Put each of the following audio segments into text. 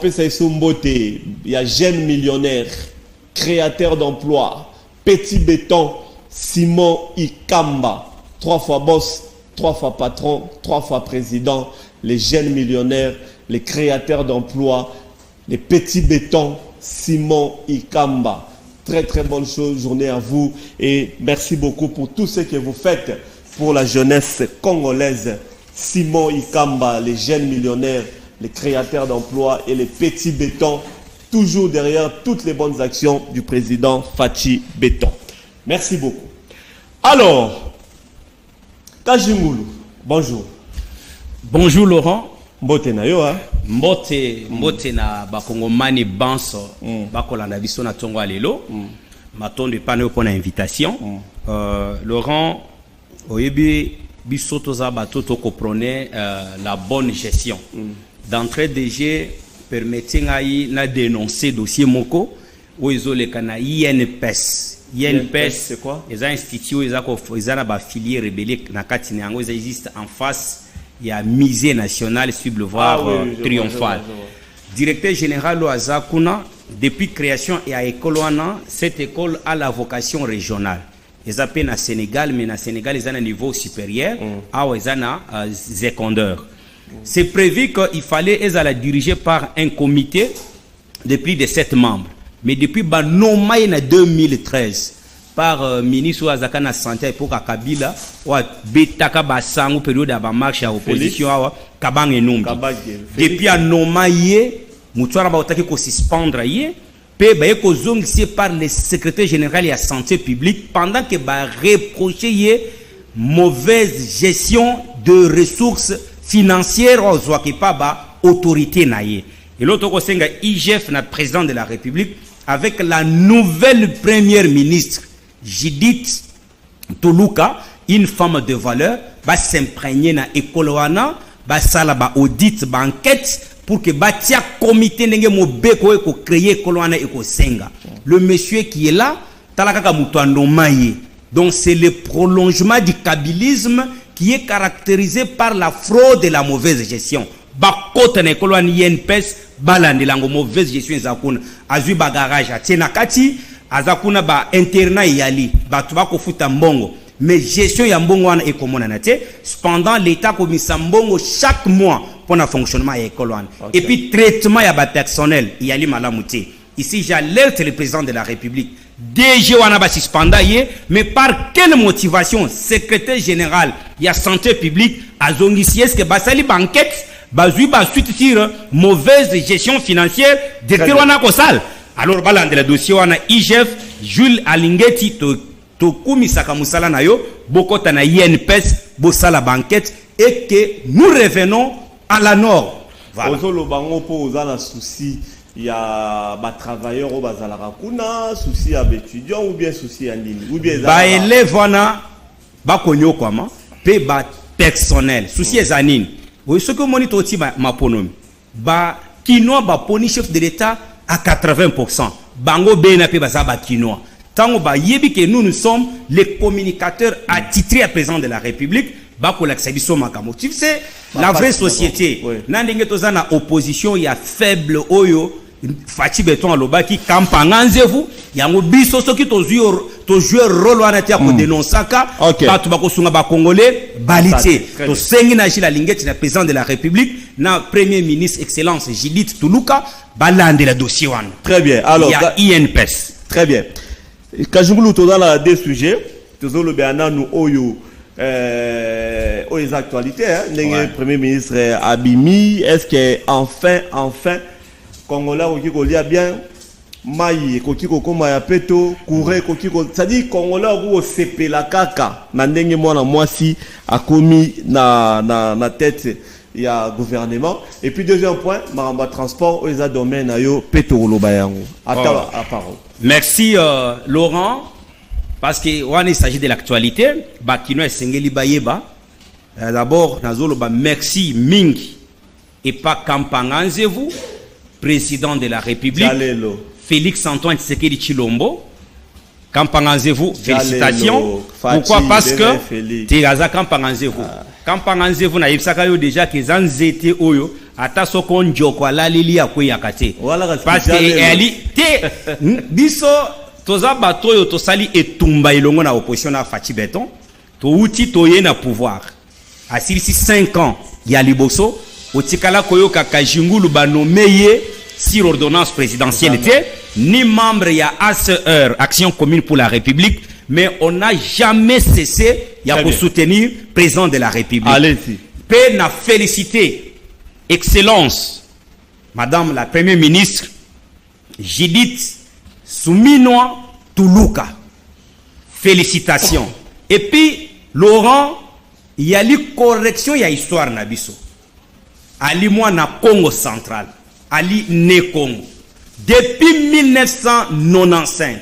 Il y a jeunes millionnaires, créateurs d'emplois, Petit Béton, Simon Ikamba, 3 fois boss, 3 fois patron, 3 fois président, les jeunes millionnaires, les créateurs d'emplois, les Petits Bétons, Simon Ikamba. Très très bonne journée à vous et merci beaucoup pour tout ce que vous faites pour la jeunesse congolaise. Simon Ikamba, les jeunes millionnaires, les créateurs d'emplois et les petits bétons, toujours derrière toutes les bonnes actions du président Fachi Béton. Merci beaucoup. Alors, Kajimulu, bonjour. Bonjour Laurent. Mbote na yo, hein? Mbote na bakongomani banso, bakolanda biso na tongo alelo. Matonde panneau pour l'invitation. Laurent, oyebi biso toza bato to comprenez la bonne gestion. D'entrée de jeu, permettez-moi de dénoncer dossier Moko, où ils ont les canaux INPS. INPS, c'est quoi? Les instituts, ils ont filière rebelle, ils existent en face, il y a musée national sur le voir triomphal. Directeur général Loazakuna, depuis création et à école, cette école a la vocation régionale. Ils appellent à Sénégal, mais à Sénégal, ils ont un niveau supérieur, à secondaire. C'est prévu qu'il fallait être dirigé par un comité de plus de 7 membres. Mais depuis nommé en 2013 par ministre Azaka na santé pour Kabila, ou Betaka Basango période de marche à opposition à Kabang et Numbi. Depuis nommé, Moutoura Baotaki ko suspendre yé, pe ba ko zongisi par le secrétaire général de la santé publique pendant que ba reproché mauvaise gestion de ressources financière aux Ouakipaba, autorité naïe. Et l'autre côté, IGF, le président de la République, avec la nouvelle première ministre, Judith Toluka, une femme de valeur, va s'imprégner dans l'école, va salaba audit, va enquête, pour que batia comité n'enge mobeko ko créer kolwana eko senga. Le monsieur qui est là, talaka mutuando maye. Donc c'est le prolongement du kabilisme qui est caractérisé par la fraude et la mauvaise gestion. Bakota ne kolwani INPS balande lango mauvaise gestion zakuna azui ba garage atina kati azakuna ba interna yali batu bako futa mbongo mais gestion ya mbongo wana ekomona na te cependant l'état komisa mbongo chaque mois pour le fonctionnement ya école wana et puis traitement ya ba personnel yali malamu te. Ici j'alerte le président de la République DG wana ba suspenda ye, mais par quelle motivation secrétaire général ya santé publique azongisi est-ce que basali banquette bazui ba suite sur mauvaise gestion financière directeur wana ko sal alors balande le dossier wana IGF Jules Alingeti to kumisaka musala na yo bokota na INPS bosala banquette et que nous revenons à la norme. Voilà. Ozolo bango po ozana souci. Il y a des travailleurs au Bazalara Kuna, souci à étudiants ou bien souci à Nini ou bien ba élève wana ba konyo kwama pe ba personnel souci à Nini. Oui ce que monito ti ma ponomi ba kinoa ba poni chef de l'état à 80%. Bango bena pe ba za ba kinoa. Tango ba yebi que nous sommes les communicateurs attitrés à président de la République ba ko l'accès makamo. Tu sais la vraie société nandenge tozana opposition il y a faible oyo Fachi Béton alobaki kampanganzevu yango biso soki to jouer rôle wana tia ko dénonçaka batu bako sunga ba congolais balité to sengi na jila lingeti na président de la République na premier ministre excellence Judith Toluka balande la dossier wana. Très bien. Alors il y a INPS. Très bien. Kajungulu to dans la deux sujets tozo le béana nous oyo aux actualités hein premier ministre Abimi est-ce que enfin Congolais qui kolia bien mai koki kokoma ya peto couré koki ko c'est-à-dire Congolais ko sepela kaka na ndenge mwana mwasi akomi na tête ya gouvernement et puis deuxième point maramba transport aux domaine ayo peto loba yango ata à parole. Merci Laurent parce que on il s'agit de l'actualité bakino esengeli bayeba d'abord nazoloba merci mingi et pas kampanganzevu président de la République, Félix Antoine Tshisekedi Tshilombo. Kampanganzevu, félicitations. Pourquoi? Parce que Tegaza Kampanganzevu. Kampanganzevu na yebsaka yo déjà que zanzete oyo ata soko njoko alali ya koyaka te parce que eli te biso toza bato yo tosali etumba elongo na opposition na Faci Beton to uti toye na pouvoir asilisi 5 ans ya liboso otikala koyoka Kajingulu banomeye sur ordonnance présidentielle te ni membre ya ACR Action Commune pour la République, mais on n'a jamais cessé pour soutenir le président de la République. Allez-y. Pe na félicité excellence madame la première ministre Judith Suminwa Tuluka, félicitations. Et puis Laurent, il y a eu correction, il y a histoire na biso ali moi na Congo central ali ne Congo depuis 1995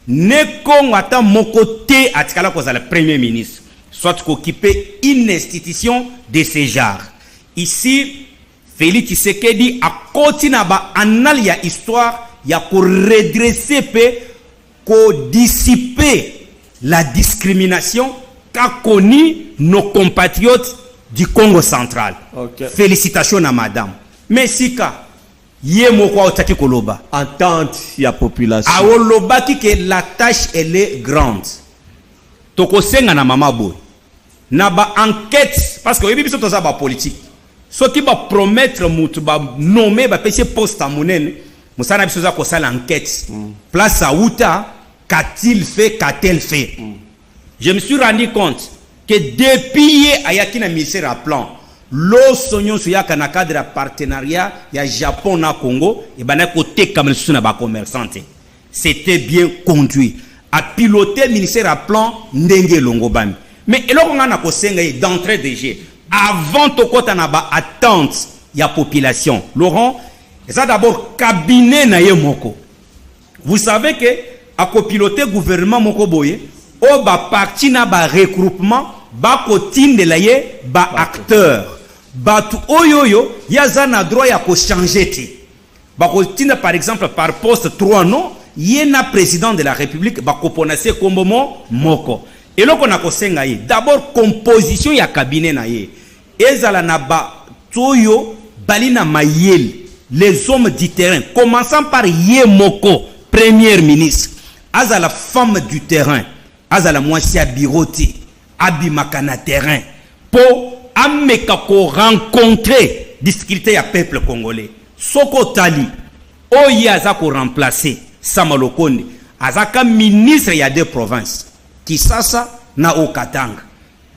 ne Congo ata moko te atikala ko le premier ministre soit qu'occuper une institution de ce genre. Ici Félix Tshisekedi a continué à analyser l'histoire, il a redresser pour dissiper la discrimination qu'a connu nos compatriotes du Congo central. Okay. Félicitations à madame. Mais si yé moko otaki koloba entente ya population. Aoloba ki que la tâche elle est grande. Toko senga na mama boy. Na ba enquête parce que yebi biso toza ba politique. Ce qui va promettre mutu ba nommer ba pese poste à monene. Musana biso za ko sala enquête. Place à Outa, qu'a-t-il fait, qu'a-t-elle fait? Je me suis rendu compte que depuis ayaki na ministère à plan lo sonyo suya kana cadre de partenariat ya Japon na Congo et bana côté comme na ba commerçante. C'était bien conduit. A piloter ministère à plan ndenge longobami. Mais eloko ngana ko senga d'entrée de jeu avant to kota na ba attente ya population. Laurent, ça d'abord cabinet na ye moko. Vous savez que a copiloter gouvernement moko boye o ba parti na ba regroupement ba kotinde la ye ba acteur. Batu oyoyo yaza na droit ya ko changer ti. Ba kotinde par exemple par poste 3 non, yena président de la République ba koponase kombomo moko. Et là qu'on a kosenga ye d'abord composition ya cabinet na ye. Ezala na ba toyo balina mayel les hommes du terrain commençant par ye moko premier ministre azala femme du terrain azala mwasi abiroti abimakana terrain pour ameka ko rencontrer difficulté ya peuple congolais soko tali oyi aza ko remplacer Samalokonde azaka ministre ya deux provinces Kisasa na Okatanga.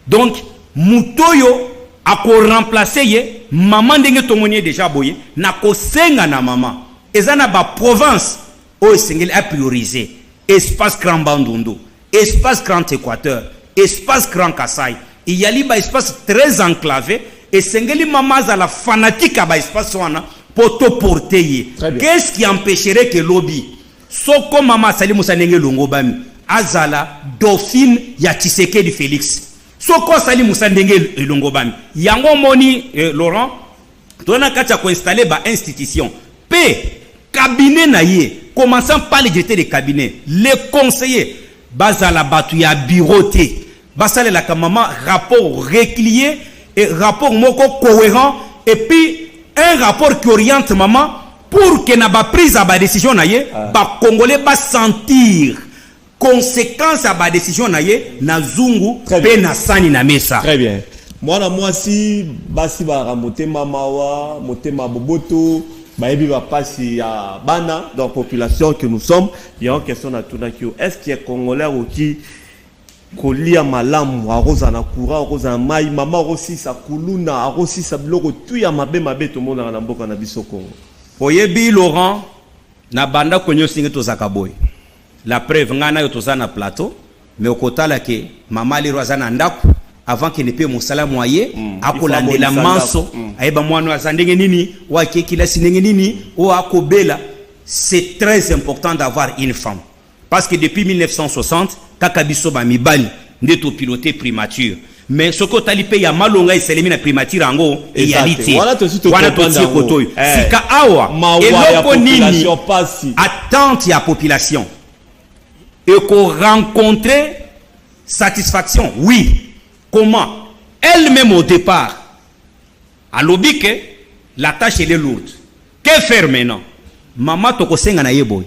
Donc mutoyo a ko remplacer ye maman ndenge tomonye déjà boye na ko senga na maman ezana ba province o sengeli a prioriser espace Grand Bandundu, espace Grand Équateur, espace Grand Kassai. Il y a li ba espace très enclavé et sengeli maman za la fanatique à ba espace wana pour te porter. Qu'est-ce qui empêcherait que lobby soko mama sali musanenge longo bami azala dauphine ya Tshisekedi Félix soko sali musandenge longo bami yango moni Laurent tona kacha ko installer ba institution p cabinet na ye commençant par les directeurs de cabinet les conseillers bazala batu ya bureauté basale la kamama rapport régulier et rapport moko cohérent et puis un rapport qui oriente maman pour que na ba prise à ba décision na ye ba congolais ba sentir conséquence à ba décision na ye na zungu pe na sani na mesa. Très bien. Moi si basi ba ramote mamawa motema boboto ba yebi ba pasi ya bana dans population que nous sommes il y a une question na tuna ki est-ce qu'il y a congolais qui kolia malamu aroza na courant aroza mai mama aussi sa kuluna aussi sa biloko tout ya mabe to mona na mboka na biso Congo. Oyebi Laurent na banda konyo singe to zakaboy la preuve ngana yo to na plateau mais okotala ke mama li roza na ndako avant qu'il ne peut musala moye akolande la manso ayeba mwana azandenge nini wa kekila sinenge nini o akobela. C'est très important d'avoir une femme parce que depuis 1960 kakabiso ba mibali ndeto piloter primature mais ce que tali pe ya malonga iselemi na primature ango réalité wana to kotoyo sika awa eloko nini attente ya population et qu'on rencontrer satisfaction oui comment elle-même au départ à l'obike la tâche elle est lourde. Que faire maintenant? Maman Tokosenga na yeboy.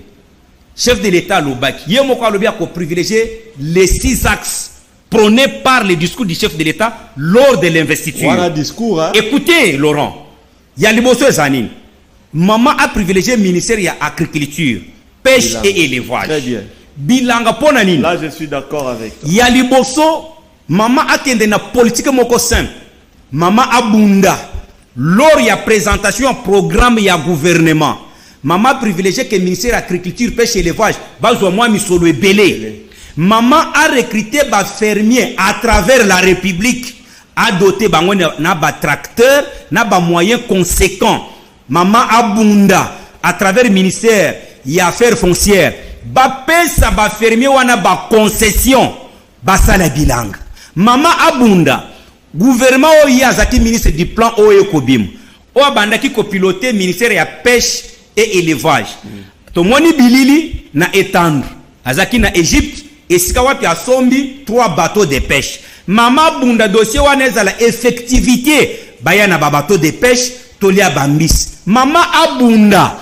Chef de l'État Lobaki. Yemoko Alobi a privilégié les 6 axes prônés par le discours du chef de l'État lors de l'investiture. Voilà discours, hein? Écoutez, Laurent. Il y a l'imotion Zanine. Maman a privilégié le ministère de l'agriculture, pêche Bilanga. et élevage. Très bien. Bilanga Ponanine. Là, je suis d'accord avec toi. Il y a l'imotion. Maman a kende na politique moko simple. Maman a bunda. Lors il y a présentation programme il y a gouvernement. Maman a privilégié que le ministère de l'agriculture, pêche et élevage, bazo moi misolo belé. Maman a recruté des fermiers à travers la République, a doté bango na ba tracteur, na ba moyens conséquents. Maman a bunda à travers le ministère y a affaires foncières. Ba pesa ba fermier wana ba concession, ba sala bilanga. Maman a bunda gouvernement oya zaki ministre du plan oye kobim. O bandaki ko piloter ministère ya pêche et élevage. Tomoni bilili na étendre. Azaki na Égypte et sikawapi a sombi 3 bateaux de pêche. Mama bunda dossier wana ezala effectivité baya na ba bateaux de pêche tolia bambis. Mama abunda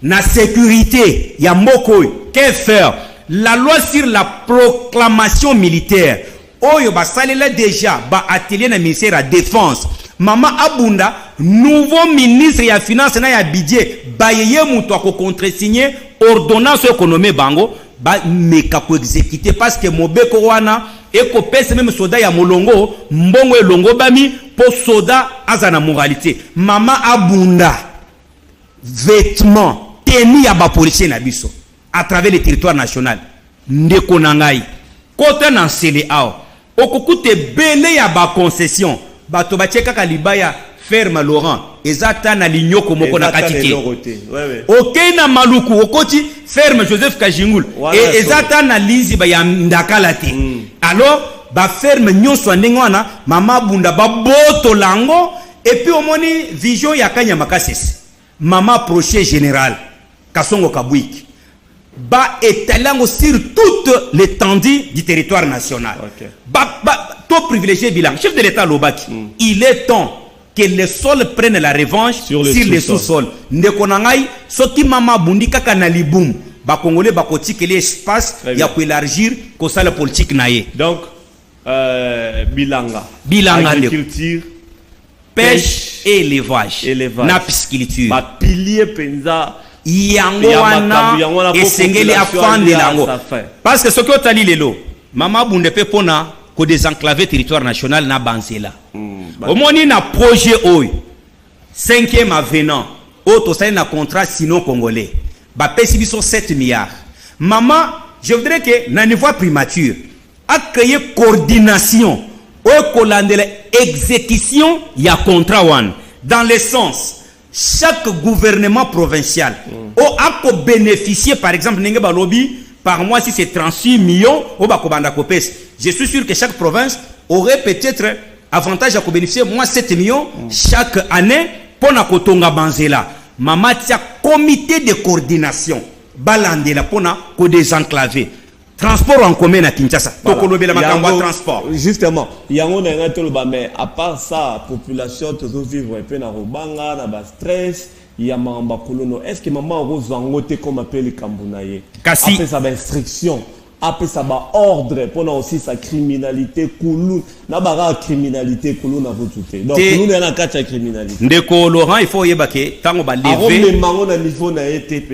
na sécurité ya mboko. Que faire? La loi sur la proclamation militaire. Oyo ba salela déjà ba atelier na ministère de la défense. Mama abunda nouveau ministre ya finance na ya budget bayeye muto ko contresigner ordonnance économique bango ba meka ko exécuter parce que mobeko wana eko pese même soda ya molongo mbongo elongo bami po soda azana moralité. Mama abunda vêtements tenus ya ba policier na biso à travers le territoire national ndeko nangai côté na sele ao okokute belé ya ba concession bato bacheka kalibaya ferme Laurent ezata na linyoko moko na katike OK na maluku okoti ferme Joseph Kajingul et ezata na lizi ba ya ndakala te alors ba ferme nyonso ndenge wana mama bunda ba boto lango et puis omoni vision ya kanya makasese mama projet général Kasongo Kabwiki ba étalango sur toute l'étendue du territoire national. Okay. Tout privilégié bilan. Chef de l'État Lobaki, il est temps que les sols prennent la revanche sur les sous-sols. Ndekonangai, soki mama bundi kaka na liboum, ba congolais ba koti que l'espace ya ko élargir ko sala politique naie. Donc bilanga agriculture, pêche et élevage. Na pisciculture. Ba pilier penza yango wana esengeli afande lango parce que ce que otali lelo mama bunde pe pona ko désenclaver territoire national na banzela omoni na projet oy 5e avenant auto ça na contrat sino congolais ba pesi biso 7 milliards. Maman, je voudrais que na niveau primature a créé coordination au colandele exécution ya contrat one dans le sens chaque gouvernement provincial a bénéficié par exemple par mois si c'est 36 millions je suis sûr que chaque province aurait peut-être avantage à bénéficier moins 7 millions chaque année pour na kotonga banzela. Maman tia comité de coordination balandela pour na ko désenclaver transport en commun à Kinshasa. Transport. Justement, il y a un mais à part ça, population toujours vivre un peu dans Robanga, dans le stress, il y a Mamba Kolono. Est-ce que maman Rose Zangote comme appelle les Kambunaye? Après ça, instruction. Après ça, ordre pour aussi sa criminalité. Kouloun. N'a criminalité, Kouloun a voté. Donc, Kouloun est en cas de criminalité. Ndeko Laurent, il faut y aller. Tango ba lever.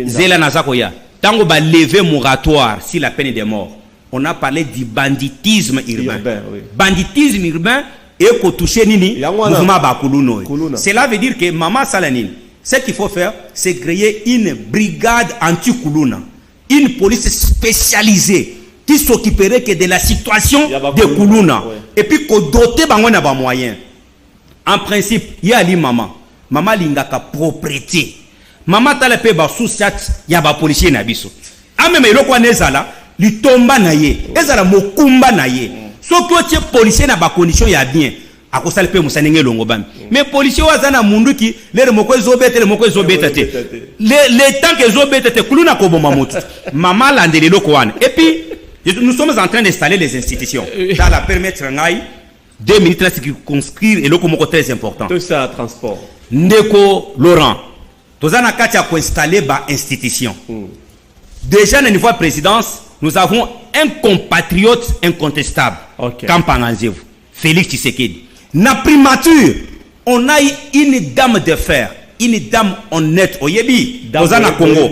Zela Nazakoya. Tango ba lever moratoire si la peine est de mort. On a parlé du banditisme urbain. Oui. Banditisme urbain et ko toucher nini mouvement ba Koulouno. Cela veut dire que maman Salanine, ce qu'il faut faire, c'est créer une brigade anti-Koulouna, une police spécialisée qui s'occuperait que de la situation de Koulouna. Ouais. Et puis qu'on dote bango na ba moyen. En principe, il y a li maman. Maman lingaka propriété. Maman talepe ba sous-chat ya ba policier na biso. A même eloko nezala li tomba na ye. Ezala mokumba na ye. Soki otie policier na ba condition ya bien. Akosala pe musanenge longo bami. Mais policier wazana mundu ki le moko ezobete le moko ezobeta te. Le temps que ezobeta te kuluna ko bomba moto. Maman landele loko wana. Et puis nous sommes en train d'installer les institutions. Dans la permettre ngai 2 minutes là ce qui conscrire et loko moko très important. Tout ça transport. Ndeko Laurent, tozana katia ko installer ba institution. Déjà au niveau de présidence, nous avons un compatriote incontestable. Kampanganzevu, Félix Tshisekedi. Na primature, on a une dame de fer. Une dame honnête au Yebi, dans un Congo.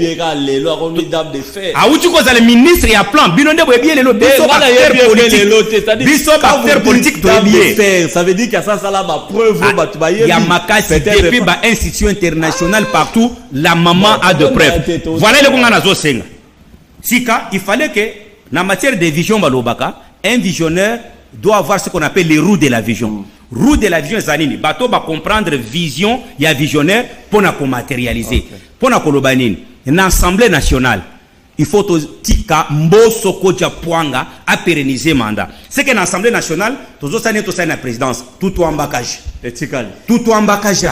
Ah, où tu causes le ministre et à plan, binonde boyebi le politique ça veut dire qu'il y a ça la preuve il y a makasi depuis ba institution internationale partout, la maman a de preuves. Voilà le konga nazo senga. Sika, il fallait que dans matière de vision balobaka, un visionnaire doit avoir ce qu'on appelle les roues de la vision. Roue de la vision zanini bato ba comprendre vision ya visionnaire pour na ko matérialiser pour na ko lobanini na assemblée nationale il faut tika mboso koja puanga a pérenniser mandat c'est que na assemblée nationale tozo sane to sane na présidence tout ambakage etikali tout ambakage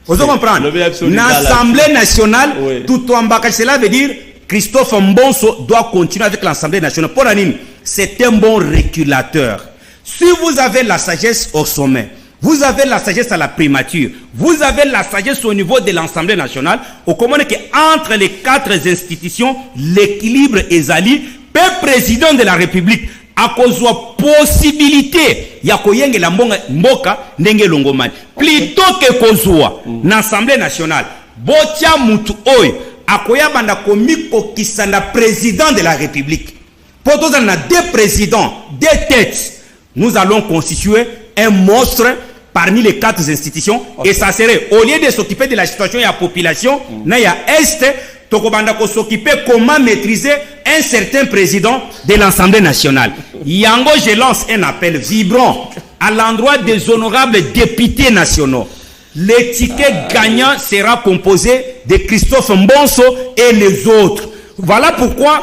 vous comprendre na assemblée nationale tout ambakage cela veut dire Christophe Mbonso doit continuer avec l'assemblée nationale pour anine c'est un bon régulateur. Si vous avez la sagesse au sommet, vous avez la sagesse à la primature, vous avez la sagesse au niveau de l'Assemblée nationale, au comment que entre les quatre institutions, l'équilibre est ali, le président de la République a cause possibilité ya koyenge la mboka ndenge longomani. Plutôt que kozwa l'Assemblée nationale, botia mutu oy akoya banda komiko kisana président de la République. Pour tous on a deux présidents, deux têtes. Nous allons constituer un monstre parmi les quatre institutions et ça serait au lieu de s'occuper de la situation de la population, il y a Est, Tokobanda ko s'occuper comment maîtriser un certain président de l'Assemblée nationale. Yango, je lance un appel vibrant à l'endroit des honorables députés nationaux. L'étiquette gagnant sera composé de Christophe Mbonso et les autres. Voilà pourquoi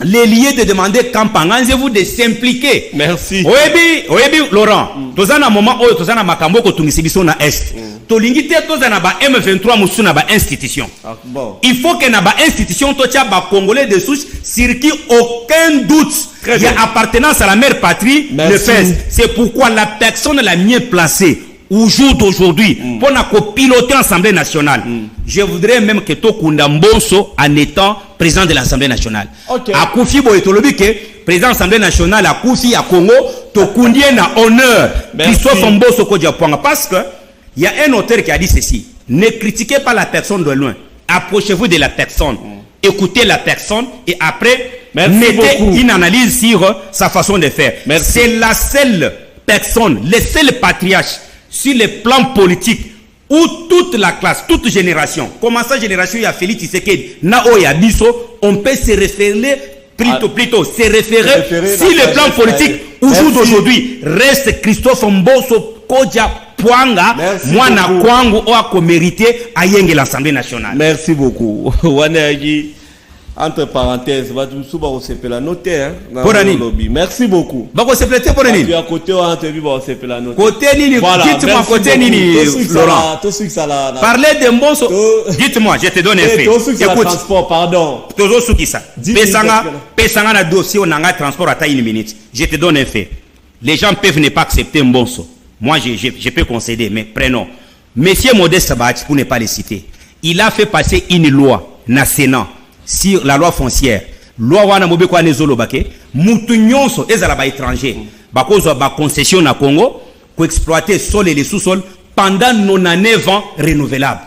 les liés de demander Kampanganzevu de s'impliquer. Merci. Oyebi Laurent, tozana moment oyo tozana makambo ko tunisibiso na est. Tolingite tozana ba M23 musuna ba institution. Il faut que na ba institution totia ba congolais de souche sur qui aucun doute il y a appartenance à la mère patrie le fait. C'est pourquoi la personne la mieux placée au jour d'aujourd'hui pour piloter l'Assemblée nationale. Je voudrais même que Tokunda Mbonso en étant président de l'Assemblée nationale. Akoufi Boyetolobi que président de l'Assemblée nationale Akoufi à Congo Tokundi na honneur Christophe Mbonso Kodjapouanga parce que il y a un auteur qui a dit ceci: ne critiquez pas la personne de loin, approchez-vous de la personne, écoutez la personne et après mettez une analyse sur sa façon de faire. C'est la seule personne, le seul patriarche sur le plan politique où toute la classe, toute génération, comment ça génération il y a Félix Tshisekedi, Nao Yabiso, on peut se référer plutôt se référer si le plan politique au jour d'aujourd'hui reste Christophe Mbonso Kodja Pouanga, moi na Kwangu Oako mérité à Yenge l'Assemblée nationale. Merci beaucoup. Entre parenthèses, la noter. Merci beaucoup. Dites-moi côté Nini, Laurent. Parlez de Mbonso. Dites-moi, je te donne un fait. Écoute, pardon. Pesanga na dossier on a transport à une minute. Je te donne un fait. Les gens peuvent ne pas accepter Mbonso. Moi, je peux concéder, mais prenons. Monsieur Modeste Sabach, pour ne pas le citer, il a fait passer une loi nationale sur la loi foncière. Loi wana mobe kwa nezolo bake mutu nyonso ezala ba étranger bakozwa ba concession na Congo ko exploiter sol et les sous-sols pendant 99 ans renouvelables.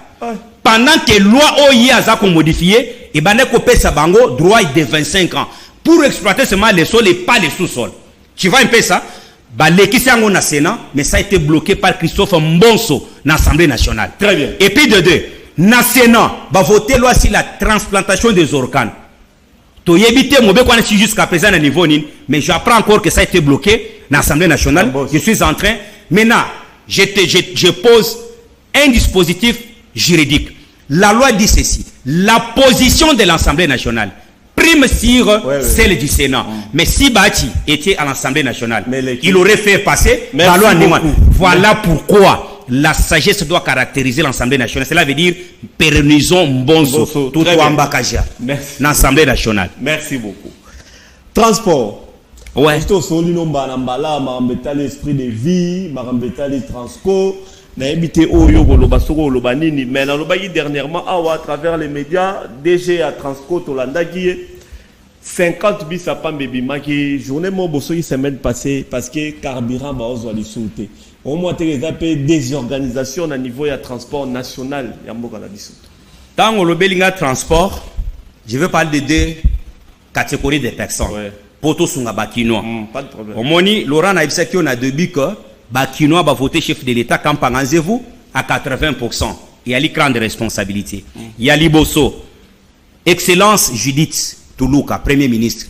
Pendant que loi oyi aza ko modifier et bande ko pesa bango droit de 25 ans pour exploiter seulement les sols et pas les sous-sols. Tu vois un peu ça? Ba lekisi yango na Sénat mais ça a été bloqué par Christophe Mbonso na Assemblée nationale. Très bien. Et puis de deux na Sénat va voter loi sur la transplantation des organes. To yebite mobe kwa nchi jusqu'à présent à niveau nin, mais j'apprends encore que ça a été bloqué dans l'Assemblée nationale. Je suis en train maintenant je pose un dispositif juridique. La loi dit ceci: la position de l'Assemblée nationale prime sur celle du Sénat. Mais si Bati était à l'Assemblée nationale, il aurait fait passer la loi Néman. Voilà pourquoi la sagesse doit caractériser l'Assemblée nationale. Cela veut dire pérennisons Mbonso tout en Bakaja l'Assemblée nationale. Merci beaucoup. Transport. Ouais. L'esprit de vie, transco. Naibité Oyo Goloba Soko Goloba Nini, mais dans le dernièrement, à travers les médias, DG à Transco Tolanda qui 50 bis à Pambébima qui journée mon bosso qui semaine passée parce que carburant va aux aller sauter. Au moins les appels des organisations à niveau de transport national Yamboka la bisout. Dans le Belinga transport, je veux parler de deux catégories de personnes. Ouais. Poto sunga bakinois. Pas de problème. Au moni Laurent a dit qu'on a deux bics. Bakinois va voter chef de l'État quand vous à 80%. Il y a les grandes responsabilités. Il y a Liboso, Excellence Judith Toulouka, Premier ministre,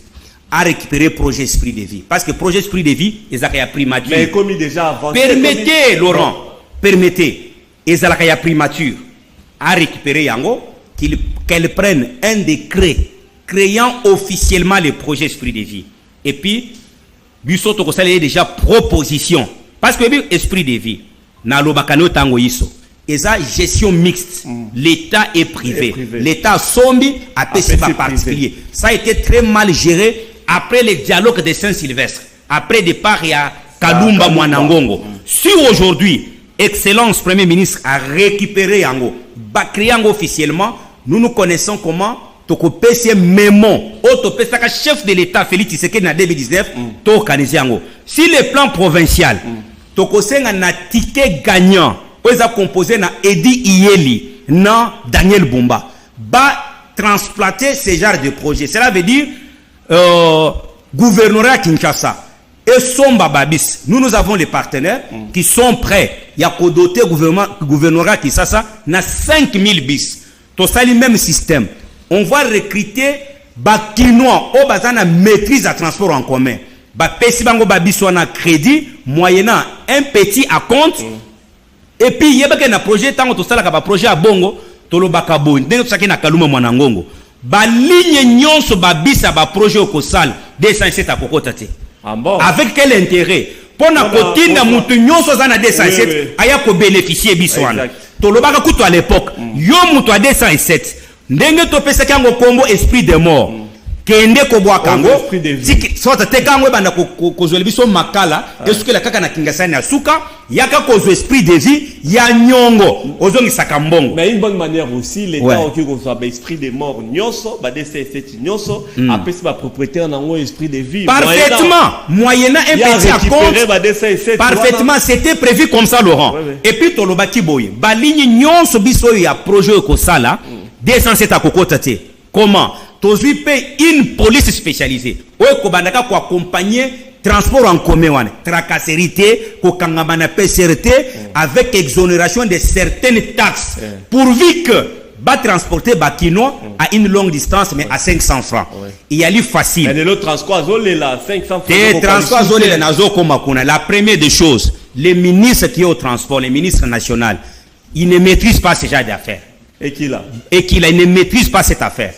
a récupéré le projet Esprit de Vie. Parce que le projet Esprit de Vie, ils ont primature. Mais comme déjà avancé. Permettez, Laurent, permettez, ils ont primature à récupérer Yango, qu'elle prenne un décret créant officiellement le projet Esprit de Vie. Et puis, Bussoto Kosale est déjà proposition. Parce que Esprit de Vie, na lobakano tango iso, eza gestion mixte, l'État et privé. L'État sombi a payé par particulier. Ça a été très mal géré après le dialogue de Saint-Sylvestre, après départ il y a Kalumba Mwanangongo. Si aujourd'hui, Excellence Premier ministre a récupéré Yango, créé officiellement, nous connaissons comment Toko PC Mémon, Autopesaka chef de l'État Félix Tshisekedi en 2019, Tokanisiango. Si le plan provincial, Toko Senga na ticket gagnant, ils ont composé na Edi Iyeli, na Daniel Bumba, ba transplanter ce genre de projet. Cela veut dire gouvernorat Kinshasa et Somba Babis. Nous avons les partenaires qui sont prêts. Il y a qu'au doter gouvernorat Kinshasa na 5000 bis. Tout ça le même système. On va recruter Bakinois au bazana maîtrise à transport en commun. Pesi bango babiswa na crédit moyennant un petit à compte. Et puis il y a un projet tant que ça la projet à bongo tolobaka bo ndenge to na kaluma mwanangongo. Ba ligne nyonso babisa ba projet au kosal 207 à kokota te. Ah bon? Avec quel intérêt? Pour na kotinda mutu nyonso za na 207 aya ko bénéficier biswana. Tolobaka kuto à l'époque yo mutu à 207 ndenge to pesa kango kombo esprit de mort. Kende ko bwa kango soit te kango banda ko zwe biso makala est-ce que la kaka na kingasani asuka yaka ko zwe esprit de vie ya nyongo ozongi sakambongo. Mais une bonne manière aussi l'État qui ko soit esprit de mort nyonso ba DCC nyonso après c'est ba propriétaire nango esprit de vie parfaitement moyennant un petit à compte parfaitement c'était prévu comme ça Laurent. Et puis to lobaki boye ba ligne nyonso biso ya projet ko sala 207 à kokota te. Comment? Tozui paye une police spécialisée. Oye kobandaka ko accompagner transport en commun, tracasserité, ko kangamana PCRT avec exonération de certaines taxes. Pourvu que va transporter Bakino à une longue distance mais à 500 francs. Il y a lui facile. Mais le transport zolé là 500 francs. Le transport zolé nazo komakuna. La première des choses, les ministres qui ont au transport, les ministres nationaux, ils ne maîtrisent pas ce genre d'affaires. Et qui là? Ils ne maîtrisent pas cette affaire.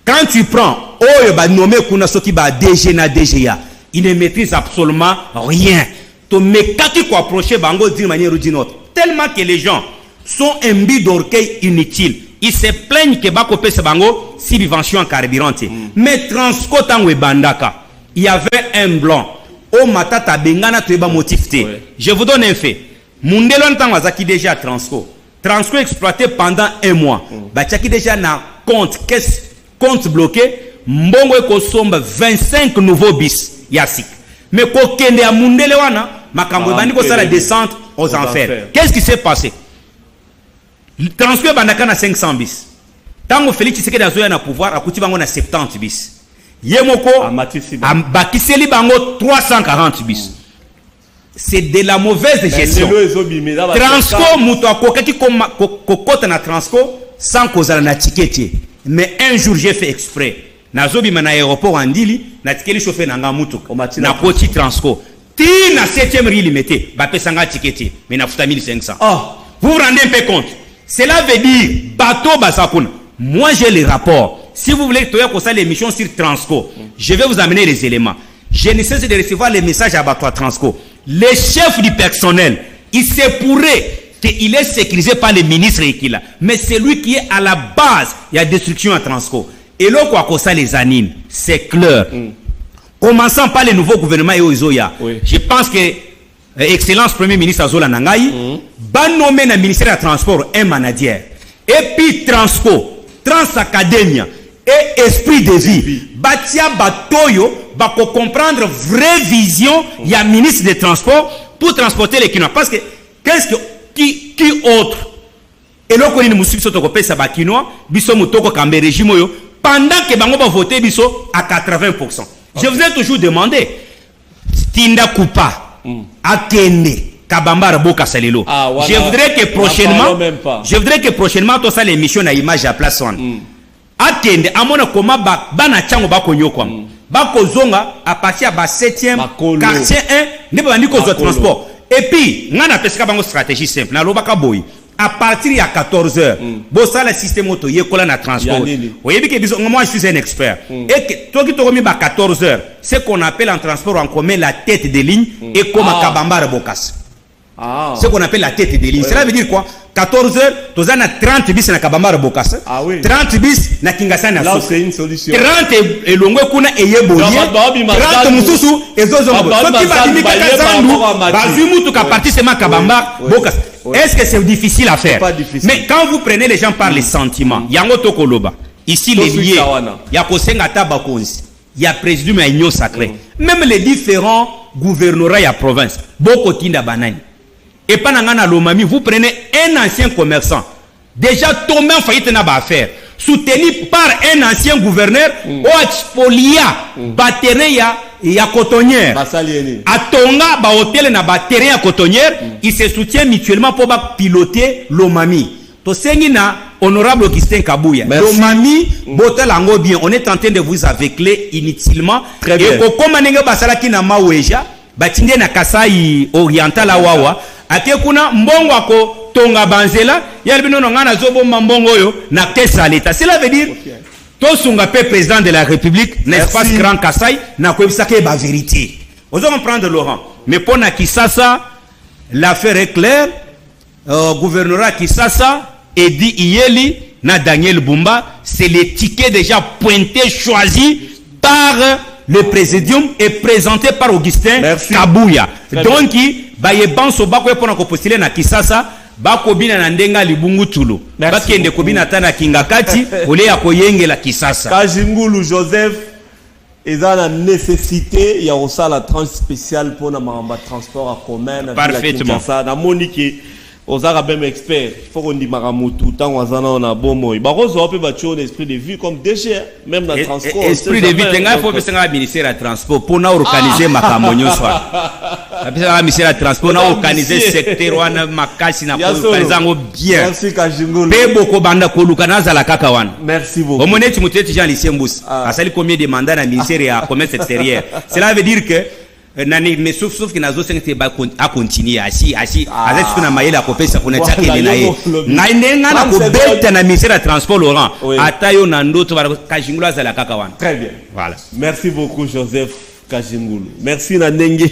Quand tu prends nommé kuna soki ba DG na DGA, il ne maîtrise absolument rien. To mekaki ko approcher bango d'une manière ou d'une autre. Tellement que les gens sont imbus d'orgueil inutile. Ils se plaignent que bako pese bango subvention en carburant. Mais Transco tango bandaka, il y avait un blanc. O matata bengana to eba motif te. Je vous donne un fait. Mundelon tango azaki déjà Transco. Transco exploité pendant un mois. Bachaki déjà na compte bloqué, mbongo eko somba 25 nouveaux bis yasik. Mais ko kende a mundele wana, makambo bandi ko sala descente aux enfers. Qu'est-ce qui s'est passé? Transco bandaka na 500 bis. Tango Félix Tshisekedi azoya na pouvoir akuti bango na 70 bis. Yemoko bakiseli bango 340 bis. C'est de la mauvaise gestion. Transco muto akokaki kokota na Transco sans kozala na ticket. Mais un jour j'ai fait exprès. Nazobi mana aéroport andili na tikeli chauffeur nanga mutuka na koti Transco. Ti na 7e rue limité ba pesanga ticket mais na futa 1500. Vous vous rendez un peu compte? Cela veut dire bateau basakuna. Moi j'ai les rapports. Si vous voulez que ça l'émission sur Transco, je vais vous amener les éléments. Je ne cesse de recevoir les messages à bateau Transco. Le chef du personnel, il se pourrait qu'il est sécurisé par les ministres et qu'il a. Mais c'est lui qui est à la base. Il y a destruction à Transco. Et là, quoi ça les anime, c'est clair. Commençant par les nouveaux gouvernements et Ozoya. Je pense que excellence premier ministre Azola Nangai, ba nommé na ministère du transport un manager. Et puis Transacademia et esprit de vie. Batia batoyo ba ko comprendre vraie vision ya ministre des transports pour transporter les Kinois. Parce que qu'est-ce que qui autre et là qu'on nous suit sur pesa ba Kinois biso mutoko kambe régime yo pendant que bango ba voter biso à 80%. Je vous ai toujours demandé Tinda Kupa akende Kabamba Boka Salelo. Je voudrais que prochainement tout ça l'émission na image à place one. Akende amona koma bana chango bako nyokwa. Bako zonga à partir ba 7e quartier 1 ne ba ndiko zo transport. Et puis ngana pesika bango stratégie simple na lobaka boy. À partir de 14h, bossa le système auto yekola na transport. Voyez que moi je suis un expert. Et que toi qui te remis à 14h, c'est qu'on appelle en transport en commun la tête de ligne et comme à Kabamba Bokas. Ce qu'on appelle la tête de ligne. Cela veut dire quoi? 14h, tu as 30 bis na Kabamba Bokas. 30 bis na Kingasana. Là c'est une solution. 30 et longue kuna et yeboye. 30 mususu et zozongo. Ce qui va limiter Kazandu, bazumu tu ka partir seulement Kabamba Bokas. Est-ce que c'est difficile à faire? Pas difficile. Mais quand vous prenez les gens par les sentiments, yango tokoloba. Ici les liés, il y a Kosenga Tabakonsi, il y a président et Union sacré. Même les différents gouvernorats et provinces, beaucoup tinda banani. Et pas nangana lomami, vous prenez un ancien commerçant, déjà tombé en faillite na ba affaire, soutenu par un ancien gouverneur, Oachpolia, Batereya, ya cotonnière. Atonga ba hôtel na ba terrain à cotonnière, ils se soutiennent mutuellement pour piloter l'omami. To sengina honorable Augustin Kabouya. L'omami botel ango bien, on est en train de vous aveugler inutilement. Très bien. Et comme nenge basala ki na maweja, batinde na Kasai oriental la wawa, akekuna mbongo ako tonga banzela, yalbino ngana zobo mbongo yo na kesa l'état. Cela veut dire Tosunga pe président de la République, n'est-ce pas, Grand Kassai, n'a pas eu la vérité. Vous allez prendre Laurent. Mais pour Nakisasa, l'affaire est claire. Gouvernorat Kisasa, Edi Iyeli, na Daniel Bumba, c'est les tickets déjà pointés, choisis par le présidium et présentés par Augustin Kabouya. Donc, il y postuler na Kisasa. Bakobina na ndenga libungu tulu bakende kobina tana kingakati ole ya koyengela Kisasa. Kajingulu Joseph eza na nécessité ya osala tranche spéciale pour na mamba transport en commun na parfaitement ça na moniki ozara même expert faut qu'on dit maramutu tant wazana na bomo barozo pe batio l'esprit de vue comme DG même dans transport esprit de vue tenga faut besenga ministère du transport pour na organiser makambo nyonso la ministère du transport na organiser secteur wana makasi na ko bien. Merci Kajingulu pe boko banda ko lukana za la kaka wana. Merci beaucoup. Omoneti muteti Jean Lucien Mbouss asali combien de mandats na ministère ya commerce extérieur. Cela veut dire que mais sauf que nazo sengte ba a continuer asi avec ce qu'on a maïla ko pesa ko netaki ni nae ngainenga na ko beta na ministère du transport Laurent atayo na ndoto ba Kajingulu za la kaka wana. Très bien. Voilà. Merci beaucoup Joseph Kajingulu. Merci na nenge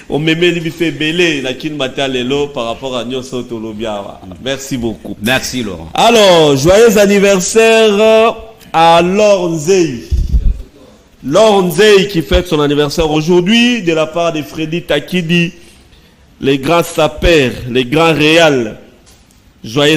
on me met bife belé na kin matalelo par rapport à Nyoso Tolobiawa. Merci beaucoup. Merci Laurent. Alors, joyeux anniversaire à Lornzei. Lornzei qui fête son anniversaire aujourd'hui de la part de Freddy Takidi, les grands sapeurs, les grands réals. Joyeux